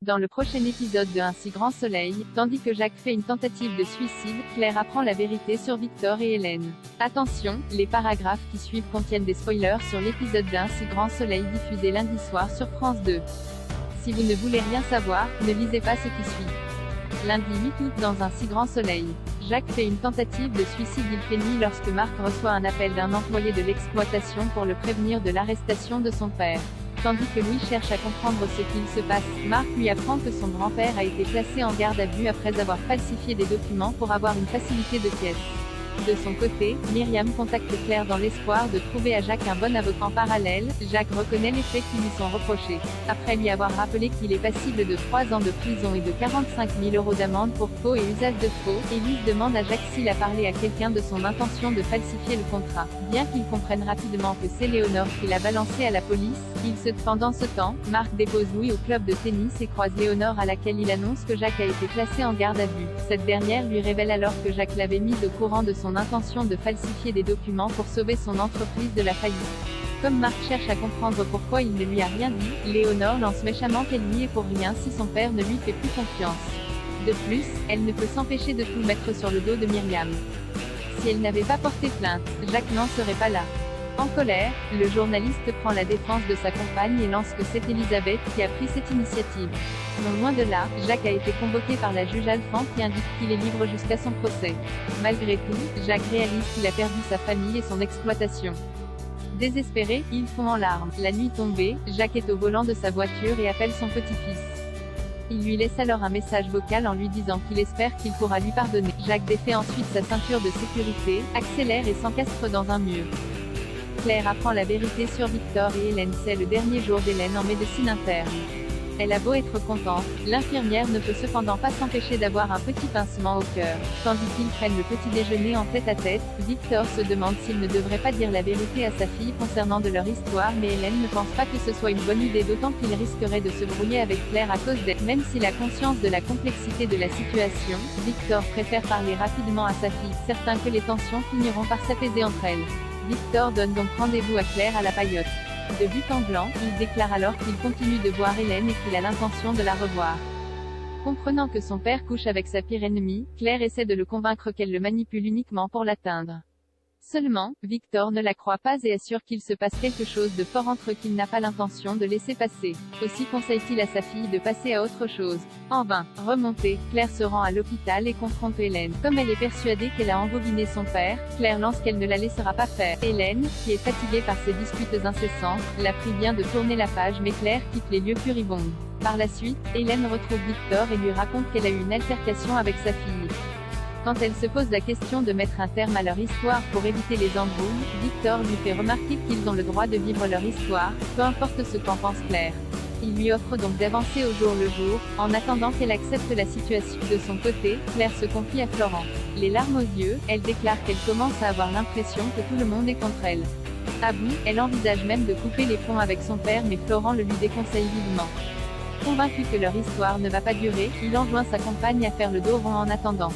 Dans le prochain épisode de Un si grand soleil, tandis que Jacques fait une tentative de suicide, Claire apprend la vérité sur Victor et Hélène. Attention, les paragraphes qui suivent contiennent des spoilers sur l'épisode d'Un si grand soleil diffusé lundi soir sur France 2. Si vous ne voulez rien savoir, ne lisez pas ce qui suit. Lundi 8 août dans Un si grand soleil. Jacques fait une tentative de suicide. Il fait nuit lorsque Marc reçoit un appel d'un employé de l'exploitation pour le prévenir de l'arrestation de son père. Tandis que Louis cherche à comprendre ce qu'il se passe, Marc lui apprend que son grand-père a été placé en garde à vue après avoir falsifié des documents pour avoir une facilité de pièce. De son côté, Myriam contacte Claire dans l'espoir de trouver à Jacques un bon avocat. En parallèle, Jacques reconnaît les faits qui lui sont reprochés. Après lui avoir rappelé qu'il est passible de 3 ans de prison et de 45 000 € d'amende pour faux et usage de faux, Élise demande à Jacques s'il a parlé à quelqu'un de son intention de falsifier le contrat. Bien qu'il comprenne rapidement que c'est Léonore qui l'a balancé à la police, pendant ce temps, Marc dépose Louis au club de tennis et croise Léonore à laquelle il annonce que Jacques a été placé en garde à vue. Cette dernière lui révèle alors que Jacques l'avait mise au courant de son intention de falsifier des documents pour sauver son entreprise de la faillite. Comme Marc cherche à comprendre pourquoi il ne lui a rien dit, Léonore lance méchamment qu'elle n'y est pour rien si son père ne lui fait plus confiance. De plus, elle ne peut s'empêcher de tout mettre sur le dos de Myriam. Si elle n'avait pas porté plainte, Jacques n'en serait pas là. En colère, le journaliste prend la défense de sa compagne et lance que c'est Elisabeth qui a pris cette initiative. Non loin de là, Jacques a été convoqué par la juge Alphand qui indique qu'il est libre jusqu'à son procès. Malgré tout, Jacques réalise qu'il a perdu sa famille et son exploitation. Désespéré, il fond en larmes. La nuit tombée, Jacques est au volant de sa voiture et appelle son petit-fils. Il lui laisse alors un message vocal en lui disant qu'il espère qu'il pourra lui pardonner. Jacques défait ensuite sa ceinture de sécurité, accélère et s'encastre dans un mur. Claire apprend la vérité sur Victor et Hélène. C'est le dernier jour d'Hélène en médecine interne. Elle a beau être contente, l'infirmière ne peut cependant pas s'empêcher d'avoir un petit pincement au cœur. Tandis qu'ils prennent le petit déjeuner en tête-à-tête, Victor se demande s'il ne devrait pas dire la vérité à sa fille concernant de leur histoire, mais Hélène ne pense pas que ce soit une bonne idée, d'autant qu'il risquerait de se brouiller avec Claire à cause d'elle. Même s'il a conscience de la complexité de la situation, Victor préfère parler rapidement à sa fille, certain que les tensions finiront par s'apaiser entre elles. Victor donne donc rendez-vous à Claire à la Paillote. De but en blanc, il déclare alors qu'il continue de voir Hélène et qu'il a l'intention de la revoir. Comprenant que son père couche avec sa pire ennemie, Claire essaie de le convaincre qu'elle le manipule uniquement pour l'atteindre. Seulement, Victor ne la croit pas et assure qu'il se passe quelque chose de fort entre eux qu'il n'a pas l'intention de laisser passer. Aussi conseille-t-il à sa fille de passer à autre chose. En vain. Remontée, Claire se rend à l'hôpital et confronte Hélène. Comme elle est persuadée qu'elle a embobiné son père, Claire lance qu'elle ne la laissera pas faire. Hélène, qui est fatiguée par ses disputes incessantes, la prie bien de tourner la page, mais Claire quitte les lieux furibondes. Par la suite, Hélène retrouve Victor et lui raconte qu'elle a eu une altercation avec sa fille. Quand elle se pose la question de mettre un terme à leur histoire pour éviter les embrouilles, Victor lui fait remarquer qu'ils ont le droit de vivre leur histoire, peu importe ce qu'en pense Claire. Il lui offre donc d'avancer au jour le jour, en attendant qu'elle accepte la situation. De son côté, Claire se confie à Florent. Les larmes aux yeux, elle déclare qu'elle commence à avoir l'impression que tout le monde est contre elle. À bout, elle envisage même de couper les ponts avec son père, mais Florent le lui déconseille vivement. Convaincu que leur histoire ne va pas durer, il enjoint sa compagne à faire le dos rond en attendant.